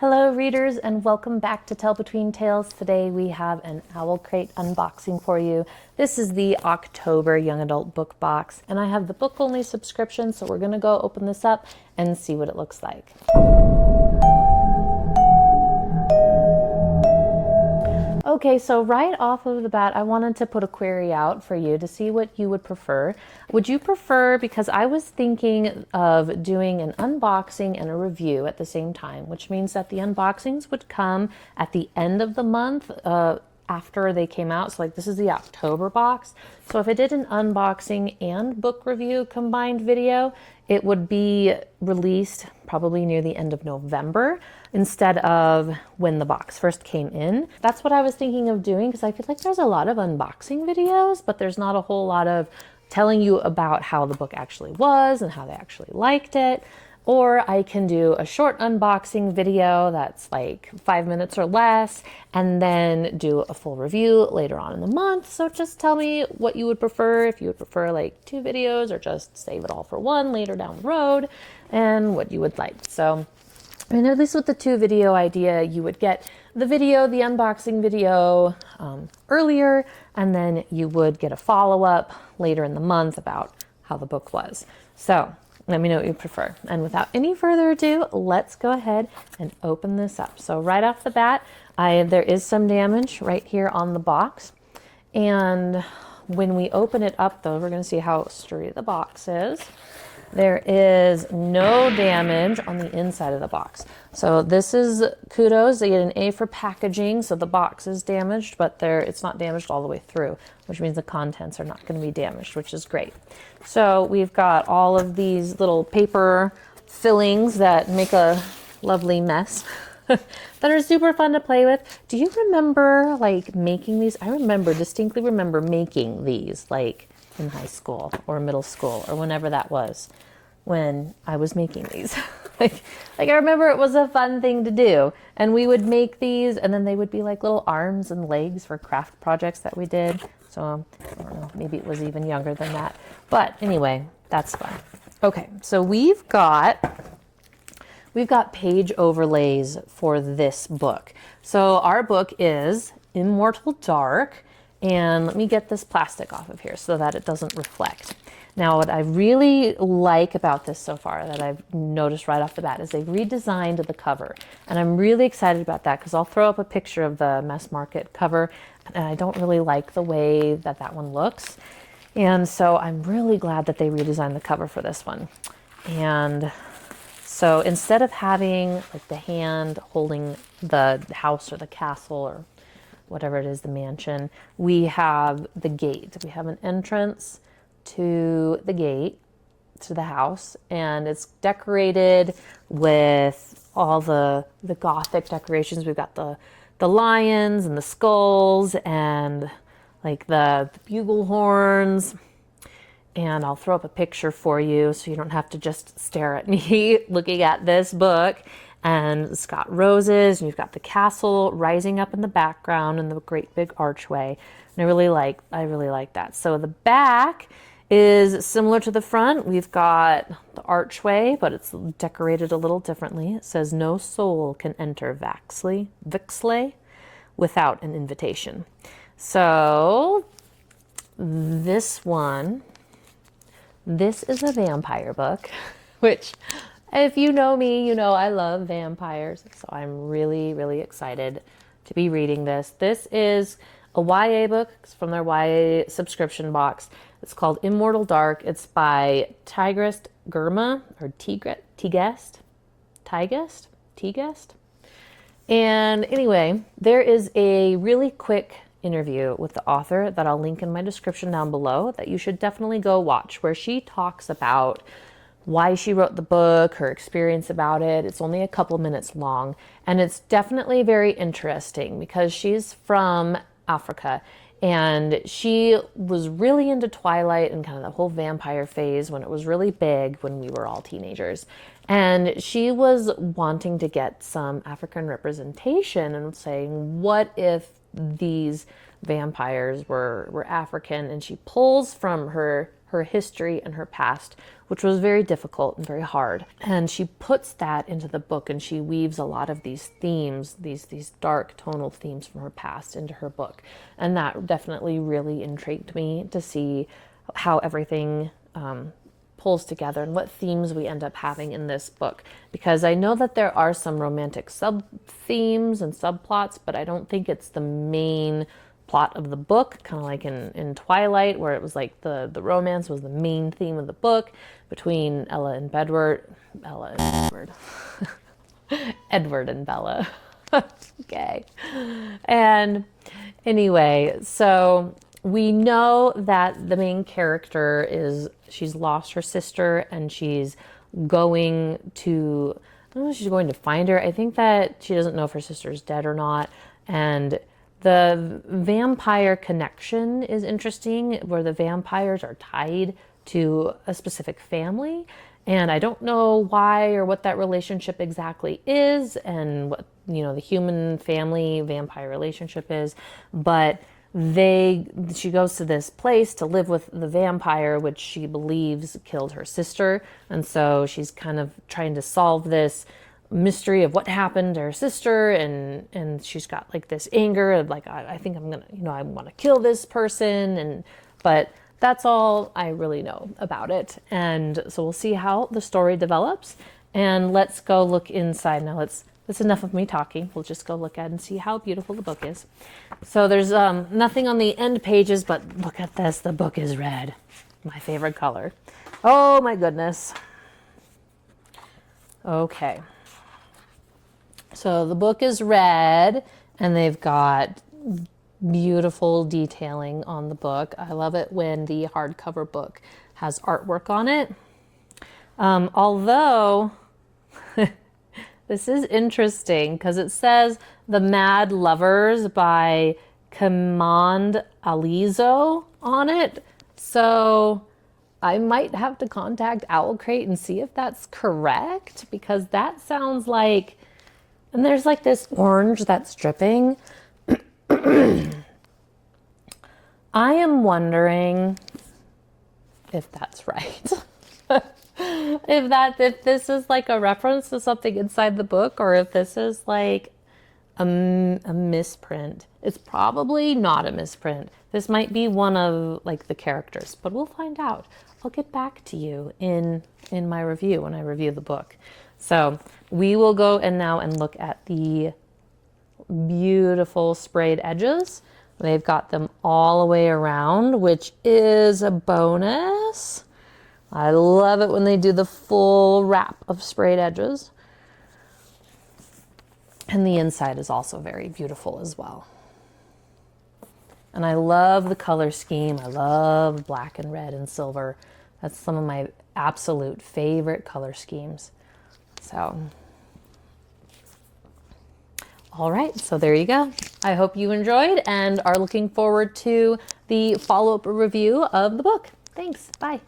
Hello readers, and welcome back to Tell Between Tales. Today we have an Owl Crate unboxing for you. This is the October Young Adult Book Box, and I have the book only subscription, so we're going to go open this up and see what it looks like. Okay, so right off of the bat, I wanted to put a query out for you to see what you would prefer. Would you prefer, because I was thinking of doing an unboxing and a review at the same time, which means that the unboxings would come at the end of the month after they came out. So like this is the October box. So if I did an unboxing and book review combined video, it would be released probably near the end of November instead of when the box first came in. That's what I was thinking of doing because I feel like there's a lot of unboxing videos, but there's not a whole lot of telling you about how the book actually was and how they actually liked it. Or I can do a short unboxing video that's like 5 minutes or less and then do a full review later on in the month. So just tell me what you would prefer, if you would prefer like 2 videos or just save it all for one later down the road, and what you would like. So and at least with the 2 video idea, you would get the video, the unboxing video earlier, and then you would get a follow-up later in the month about how the book was. So let me know what you prefer. And without any further ado, let's go ahead and open this up. So right off the bat, there is some damage right here on the box. And when we open it up though, we're gonna see how sturdy the box is. There is no damage on the inside of the box. So this is kudos. They get an A for packaging. So the box is damaged, but it's not damaged all the way through, which means the contents are not going to be damaged, which is great. So we've got all of these little paper fillings that make a lovely mess that are super fun to play with. Do you remember like making these? I distinctly remember making these like in high school or middle school or whenever that was when I was making these. like I remember it was a fun thing to do, and we would make these and then they would be like little arms and legs for craft projects that we did. So I don't know, maybe it was even younger than that, but anyway, that's fun. Okay, so we've got page overlays for this book. So our book is Immortal Dark. And let me get this plastic off of here so that it doesn't reflect. Now, what I really like about this so far that I've noticed right off the bat is they've redesigned the cover. And I'm really excited about that because I'll throw up a picture of the Mass Market cover. And I don't really like the way that one looks. And so I'm really glad that they redesigned the cover for this one. And so instead of having like the hand holding the house or the castle or whatever it is, the mansion, we have the gate. We have an entrance to the gate, to the house, and it's decorated with all the Gothic decorations. We've got the lions and the skulls and like the bugle horns. And I'll throw up a picture for you so you don't have to just stare at me looking at this book. And it's got roses, and you've got the castle rising up in the background and the great big archway. And I really like that. So the back is similar to the front. We've got the archway, but it's decorated a little differently. It says no soul can enter Vixley without an invitation. So this is a vampire book, which if you know me, you know I love vampires. So I'm really, really excited to be reading this. This is a YA book. It's from their YA subscription box. It's called Immortal Dark. It's by Tigest Girma or Tigest. And anyway, there is a really quick interview with the author that I'll link in my description down below that you should definitely go watch, where she talks about why she wrote the book, her experience about it. It's only a couple minutes long, and it's definitely very interesting because she's from Africa, and she was really into Twilight and kind of the whole vampire phase when it was really big when we were all teenagers. And she was wanting to get some African representation and saying, what if these vampires were African? And she pulls from her her history and her past, which was very difficult and very hard. And she puts that into the book, and she weaves a lot of these themes, these dark tonal themes from her past into her book. And that definitely really intrigued me to see how everything pulls together and what themes we end up having in this book. Because I know that there are some romantic sub-themes and subplots, but I don't think it's the main plot of the book, kind of like in Twilight, where it was like the romance was the main theme of the book between Ella and Bedward. Ella and Edward. Edward and Bella. Okay. And anyway, so we know that the main character she's lost her sister, and she's going to, I don't know if she's going to find her. I think that she doesn't know if her sister's dead or not. And the vampire connection is interesting, where the vampires are tied to a specific family. And I don't know why or what that relationship exactly is, and what, the human family vampire relationship is. But she goes to this place to live with the vampire, which she believes killed her sister. And so she's kind of trying to solve this mystery of what happened to her sister, and she's got like this anger of like, I think I'm gonna, I want to kill this person, but that's all I really know about it. And so we'll see how the story develops, and let's go look inside. Now that's enough of me talking. We'll just go look at and see how beautiful the book is. So there's nothing on the end pages, but look at this. The book is red, my favorite color. Oh my goodness. Okay. So the book is red, and they've got beautiful detailing on the book. I love it when the hardcover book has artwork on it. Although this is interesting because it says The Mad Lovers by Command Alizo on it. So I might have to contact Owlcrate and see if that's correct, because that sounds like, and there's like this orange that's dripping. I am wondering if that's right. If this is like a reference to something inside the book, or if this is like a misprint. It's probably not a misprint. This might be one of like the characters, but we'll find out. I'll get back to you in my review when I review the book. So we will go now and look at the beautiful sprayed edges. They've got them all the way around, which is a bonus. I love it when they do the full wrap of sprayed edges. And the inside is also very beautiful as well. And I love the color scheme. I love black and red and silver. That's some of my absolute favorite color schemes. So, all right, so there you go. I hope you enjoyed and are looking forward to the follow-up review of the book. Thanks, bye.